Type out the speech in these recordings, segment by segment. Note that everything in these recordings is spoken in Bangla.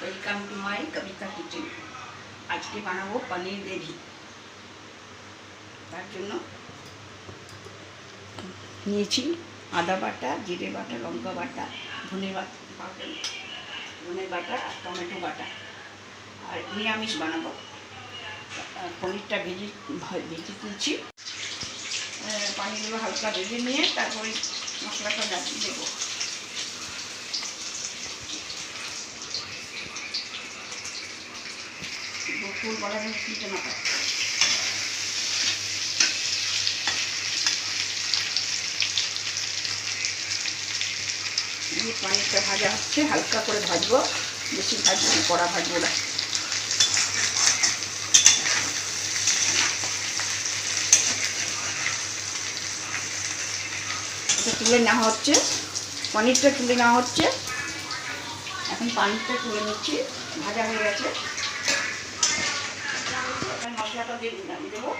Welcome to my Kabita kitchen. আজকে বানাবো পনির গ্রেভি। তার জন্য নিয়েছি আদা বাটা, জিরে বাটা, লঙ্কা বাটা, ধনে বাটা আর টমেটো বাটা। আর নিরামিষ বানাবো। পনিরটা ভেজে তুলছি। পানিগুলো হালকা ভেজে নিয়ে তারপরে মশলাটা দেবো। ফুল বলা দিতে না পারে। পানিটা ভাজা হচ্ছে, হালকা করে ভাজবো, বেশি ভাজবো কড়া ভাজবো না। এটা তুলে নেওয়া হচ্ছে, পনিরটা তুলে নেওয়া হচ্ছে। এখন পানিটা তুলে নিচ্ছি, ভাজা হয়ে গেছে। মশলাটা দেবো,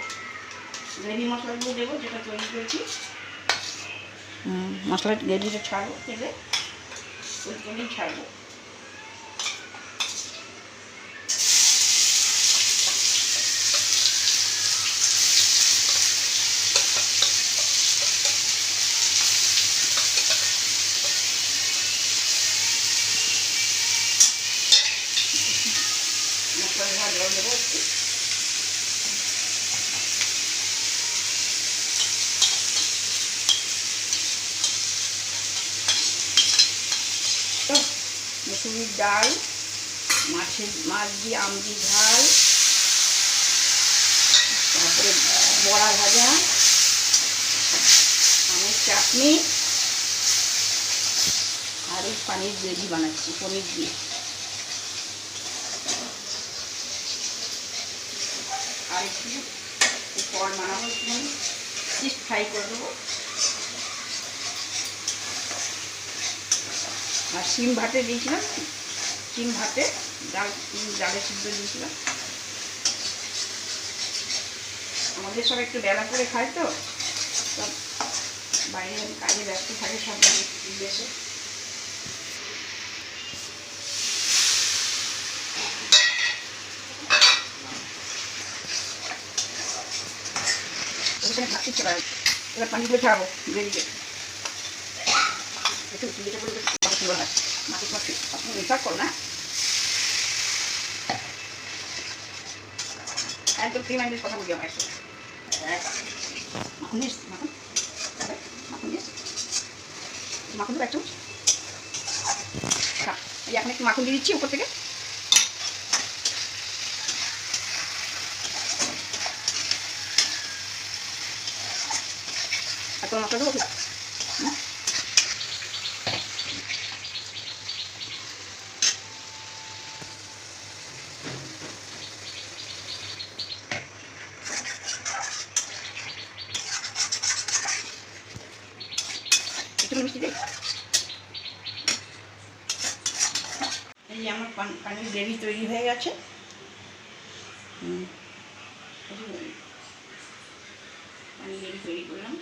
গ্রেভি মশলাগুলো দেবো যেটা তৈরি করেছি। মশলা গ্রেভিটা ছাড়বো তেলে, ওই তেলেই ছাড়বো। মশলা জল দেবো একটু। মুসুরির ডাল, মাছ দিয়ে আমড়ি ঝাল, তারপরে বড়া ভাজা, আমের চাটনি, আর এই পনির গ্রেভি বানাচ্ছি পনির দিয়ে। আর একটু পর বানাবো, একটু ফিশ ফ্রাই করে দেবো। আর শিম ভাতে দিয়েছিলাম, শিম ভাতে ডালে সিদ্ধ দিয়েছিলাম। আমাদের সব একটু বেলা করে খায়, তো সব বাইরে কাজে ব্যস্ত থাকে সব দেশে। ওখানে ভাত চলে যাবে। এবার পানিগুলো ছাড়াবো গ্রেভিতে, একটু চিলিটা করে ভালো সুন্দর হয়। মাটির মাছ আপনি রিসার্চ করো না, একদম 3 মিনিট কথা বলি আমার একসাথে। মাখন দিস, মাখন মাখন দিস, মাখন দেবো 1 চামচ। এই এখন একটু মাখন দিয়ে দিচ্ছি উপর থেকে। আর তোর মশলা দেবো কি? একটু মিষ্টি দেই। এই যে আমার পানির গ্রেভি তৈরি হয়ে গেছে। পানির গ্রেভি তৈরি করলাম।